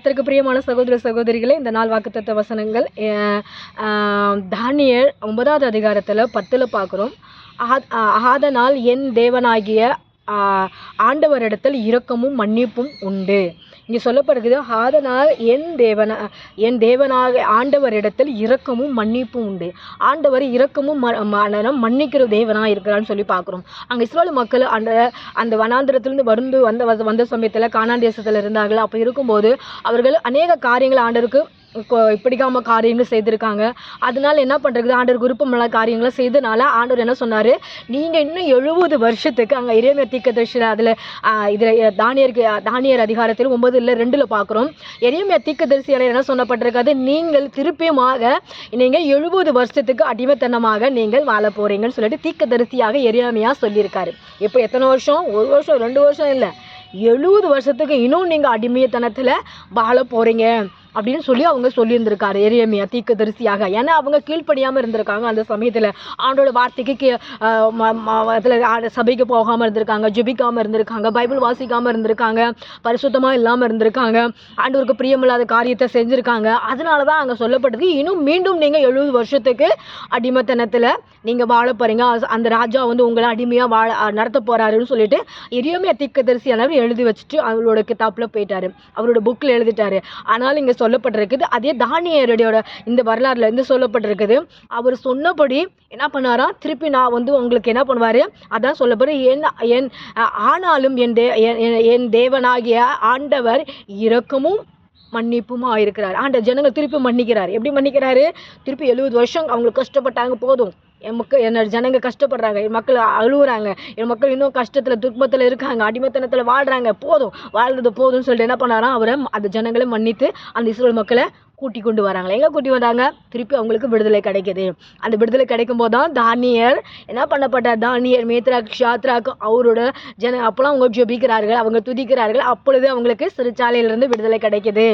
கர்த்தருக்கு பிரியமான சகோதர சகோதரிகளே, இந்த நாள் வாக்குத்தத்த வசனங்கள் தானியேல் 9வது அதிகாரத்தில் 10ல் பார்க்குறோம். ஆதனால் என் தேவனாகிய ஆண்டவரிடத்தில் இரக்கமும் மன்னிப்பும் உண்டு. இங்கே சொல்லப்படுகிறது, ஆதனால் என் தேவனாக ஆண்டவரிடத்தில் இரக்கமும் மன்னிப்பும் உண்டு. ஆண்டவர் இரக்கமும் மன்னிக்கிற தேவனாக இருக்கிறான்னு சொல்லி பார்க்குறோம். அங்கே இஸ்ரவேல் மக்கள் அந்த வனாந்திரத்திலிருந்து வந்த சமயத்தில் கானான் தேசத்தில் இருந்தார்கள். அப்போ இருக்கும்போது அவர்கள் அநேக காரியங்கள் ஆண்டவருக்கு பிடிக்காம காரியங்கள் செய்திருக்காங்க. அதனால என்ன பண்ணுறது, ஆண்டவருக்கு விருப்பமுள்ள காரியங்களை செய்தனால ஆண்டவர் என்ன சொன்னார், நீங்கள் இன்னும் 70 வருஷத்துக்கு அங்கே எரேமியா தீர்க்கதரிசியில் இதில் தானியேல் அதிகாரத்தில் 9:2 பார்க்குறோம். எரேமியா தீர்க்கதரிசியால் என்ன சொல்லப்பட்டிருக்காது, நீங்கள் திருப்பியுமாக நீங்கள் 70 வருஷத்துக்கு அடிமைத்தனமாக நீங்கள் வாழ போகிறீங்கன்னு சொல்லிட்டு தீர்க்கதரிசியாக எரேமியா சொல்லியிருக்காரு. இப்போ எத்தனை வருஷம்? 1 வருஷம் 2 வருஷம் இல்லை, 70 வருஷத்துக்கு இன்னும் நீங்கள் அடிமைத்தனத்தில் வாழ போகிறீங்க அப்படின்னு சொல்லி அவங்க சொல்லியிருந்திருக்காரு எரேமியா தீர்க்கதரிசியாக. ஏன்னா அவங்க கீழ்ப்படியாமல் இருந்திருக்காங்க. அந்த சமயத்தில் ஆண்டோட வார்த்தைக்கு சபைக்கு போகாமல் இருந்திருக்காங்க, ஜெபிக்காமல் இருந்திருக்காங்க, பைபிள் வாசிக்காமல் இருந்திருக்காங்க, பரிசுத்தமாக இல்லாமல் இருந்திருக்காங்க, ஆண்டவருக்கு பிரியமில்லாத காரியத்தை செஞ்சுருக்காங்க. அதனால தான் அங்கே சொல்லப்பட்டது, இன்னும் மீண்டும் நீங்கள் 70 வருஷத்துக்கு அடிமைத்தனத்தில் நீங்கள் வாழ போகிறீங்க, அந்த ராஜா உங்களை அடிமையாக நடத்த போகிறாருன்னு சொல்லிட்டு எரேமியா தீர்க்கதரிசியானவர் எழுதி வச்சுட்டு அவரோட கிதாப்பில் போயிட்டாரு, அவரோட புக்கில் எழுதிட்டாரு. ஆனால் இங்கே சொல்லப்பட்டிருக்குது, அதே தானியேலுடைய இந்த வரலாறுல இருந்து சொல்லப்பட்டிருக்குது, அவர் சொன்னபடி என்ன பண்ணாரா, திருப்பி நான் உங்களுக்கு என்ன பண்ணுவார், அதான் சொல்லப்படுது, ஆனாலும் என் தேவனாகிய ஆண்டவர் இரக்கமும் மன்னிப்புமா இருக்கிறார். ஜனங்கள் திருப்பி மன்னிக்கிறார். எப்படி மன்னிக்கிறாரு, திருப்பி 70 வருஷம் அவங்களுக்கு கஷ்டப்பட்டாங்க, போதும், என்னோட ஜனங்க கஷ்டப்படுறாங்க, என் மக்கள் அழுகுறாங்க, என் மக்கள் இன்னும் கஷ்டத்தில் துன்பத்தில் இருக்காங்க, அடிமைத்தனத்தில் வாழ்கிறாங்க, வாழ்றது போதும்னு சொல்லிட்டு என்ன பண்ணாராம், அவரை அந்த ஜனங்களை மன்னித்து அந்த இஸ்ரவேல் மக்களை கூட்டி கொண்டு வராங்களே. எங்கே கூட்டி வந்தாங்க, திருப்பி அவங்களுக்கு விடுதலை கிடைக்குது. அந்த விடுதலை கிடைக்கும் போது தான் தானியேல் என்ன பண்ணப்பட்டார், தானியேல் மேத்ராக் ஷாத்ராக் அவரோட அப்போலாம் அவங்க ஜெபிக்கிறார்கள், அவங்க துதிக்கிறார்கள். அப்பொழுது அவங்களுக்கு சிறைச்சாலையிலிருந்து விடுதலை கிடைக்குது.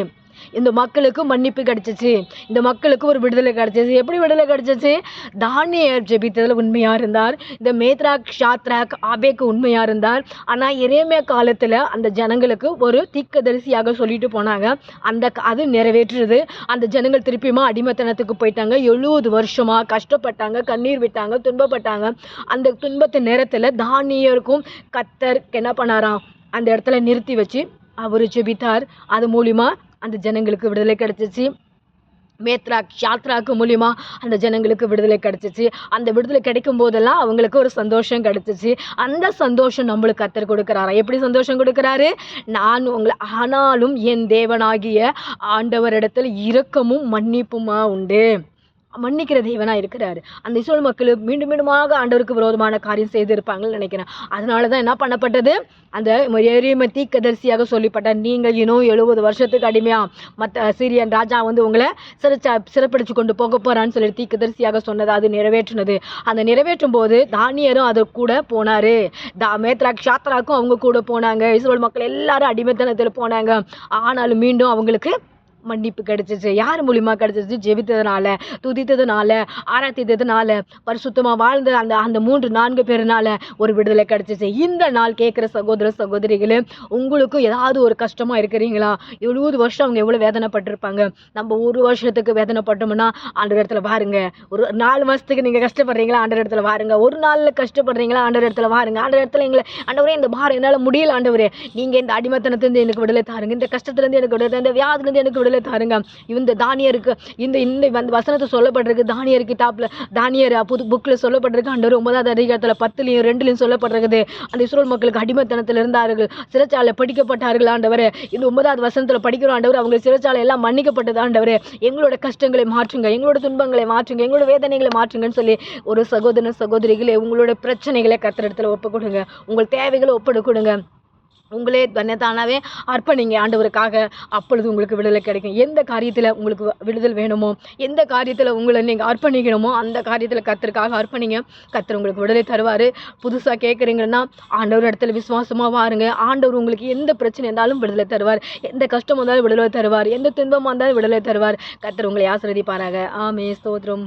இந்த மக்களுக்கு மன்னிப்பு கிடைச்சிச்சு, இந்த மக்களுக்கு ஒரு விடுதலை கிடைச்சிச்சு. எப்படி விடுதலை கிடைச்சிச்சு, தானியேல் ஜெபித்ததில் உண்மையாக இருந்தார், இந்த மேத்ராக் ஷாத்ராக் ஆபேக்கு உண்மையாக இருந்தார். ஆனால் எரேமியா காலத்தில் அந்த ஜனங்களுக்கு ஒரு தீர்க்கதரிசியாக சொல்லிட்டு போனாங்க, அது நிறைவேற்றுறது. அந்த ஜனங்கள் திருப்பியுமா அடிமைத்தனத்துக்கு போயிட்டாங்க, 70 வருஷமாக கஷ்டப்பட்டாங்க, கண்ணீர் விட்டாங்க, துன்பப்பட்டாங்க. அந்த துன்பத்து நேரத்தில் தானியேலுக்கும் கர்த்தர் என்ன பண்ணாராம், அந்த இடத்துல நிறுத்தி வச்சு அவர் ஜெபித்தார். அது மூலிமா அந்த ஜனங்களுக்கு விடுதலை கிடைச்சிச்சு. மேத்ராக் ஷாத்ராக்கு மூலிமா அந்த ஜனங்களுக்கு விடுதலை கிடைச்சிச்சு. அந்த விடுதலை கிடைக்கும் போதெல்லாம் அவங்களுக்கு ஒரு சந்தோஷம் கிடைச்சிச்சு. அந்த சந்தோஷம் நம்மளுக்கு கர்த்தர் கொடுக்குறாரா. எப்படி சந்தோஷம் கொடுக்குறாரு, ஆனாலும் என் தேவனாகிய ஆண்டவரிடத்தில் இரக்கமும் மன்னிப்புமா உண்டு. மன்னிக்கிற தேவனாக இருக்கிறாரு. அந்த இஸ்ரவேல் மக்கள் மீண்டும் மீண்டுமாக ஆண்டவருக்கு விரோதமான காரியம் செய்திருப்பாங்கன்னு நினைக்கிறேன். அதனால தான் என்ன பண்ணப்பட்டது, அந்த எரேமியா தீர்க்கதரிசியாக சொல்லப்பட்ட, நீங்கள் இன்னும் 70 வருஷத்துக்கு அடிமையா மற்ற சீரியன் ராஜா உங்களை சிறப்பிடிச்சு கொண்டு போக போகிறான்னு சொல்லி தீர்க்கதரிசியாக சொன்னது அது நிறைவேற்றினது. அந்த நிறைவேற்றும் போது தானியேலும் அது கூட போனார், மேத்ராக் ஷாத்ராக்கும் அவங்க கூட போனாங்க. இஸ்ரவேல் மக்கள் எல்லாரும் அடிமைத்தனத்தில் போனாங்க. ஆனாலும் மீண்டும் அவங்களுக்கு மன்னிப்பு கிடைச்சிச்சு. யார் மூலியமா கிடைச்சிச்சு, ஜெபித்ததுனால, துதித்ததுனால, ஆராதித்ததுனால, பரிசுத்தமாக வாழ்ந்த அந்த 3-4 பேருனால ஒரு விடுதலை கிடைச்சிச்சு. இந்த நாள் கேட்குற சகோதர சகோதரிகளே, உங்களுக்கும் ஏதாவது ஒரு கஷ்டமாக இருக்கிறீங்களா, 70 வருஷம் அவங்க எவ்வளோ வேதனைப்பட்டிருப்பாங்க. நம்ம 1 வருஷத்துக்கு வேதனைப்பட்டோம்னா ஆண்டவர் இடத்துல பாருங்க. ஒரு 4 மாதத்துக்கு நீங்கள் கஷ்டப்படுறீங்களா, ஆண்டவர் இடத்துல பாருங்க. ஒரு நாளில் கஷ்டப்படுறீங்களா, ஆண்டவர் இடத்துல பாருங்க. ஆண்டவர் இடத்துல எங்களை, ஆண்டவரே இந்த பாரம் என்னால் முடியல, ஆண்டவரே நீங்கள் இந்த அடிமைத்தனத்துலேருந்து எனக்கு விடுதலை தாருங்க, இந்த கஷ்டத்துலேருந்து எனக்கு விடுதலை, இந்த வியாதிலேருந்து எனக்கு விடுதலை தாருங்க. இந்த தானியருக்கு இந்த வசனத்தை சொல்லப்பட்டிருக்கு, தானியர் புக்கில் சொல்லப்பட்டிருக்கு. ஆண்டவர் 9வது அதிகாரத்தில் 10லையும் 2லையும் சொல்லப்பட்டிருக்குது, அந்த இஸ்ரவேல் மக்களுக்கு அடிமைத்தனத்தில் இருந்தார்கள், சிறைச்சாலை படிக்கப்பட்டார்கள். ஆண்டவர் இந்த 9வது வசனத்தில் படிக்கிறோம், ஆண்டவர் அவங்க சிறைச்சாலை எல்லாம் மன்னிக்கப்பட்டது. ஆண்டவர் எங்களோட கஷ்டங்களை மாற்றுங்க, எங்களோட துன்பங்களை மாற்றுங்க, எங்களோட வேதனைகளை மாற்றுங்கன்னு சொல்லி ஒரு சகோதர சகோதரிகளே, உங்களோட பிரச்சனைகளை கர்த்தரிடத்தில் ஒப்பு கொடுங்க, உங்கள் தேவைகளை ஒப்பு கொடுங்க, உங்களே தானாகவே அர்ப்பணிங்க ஆண்டவருக்காக. அப்பொழுது உங்களுக்கு விடுதலை கிடைக்கும். எந்த காரியத்தில் உங்களுக்கு விடுதல் வேணுமோ, எந்த காரியத்தில் உங்களை நீங்கள் அர்ப்பணிக்கணுமோ அந்த காரியத்தில் கர்த்தருக்காக அர்ப்பணிங்க. கர்த்தர் உங்களுக்கு விடுதலை தருவார். புதுசாக கேட்குறீங்கன்னா ஆண்டவர் இடத்துல விசுவாசமாக வாருங்க. ஆண்டவர் உங்களுக்கு எந்த பிரச்சனை இருந்தாலும் விடுதலை தருவார், எந்த கஷ்டம் வந்தாலும் விடுதலை தருவார், எந்த துன்பமாக இருந்தாலும் விடுதலை தருவார். கர்த்தர் உங்களை ஆசீர்வதிப்பாராக. ஆமென். ஸ்தோத்திரம்.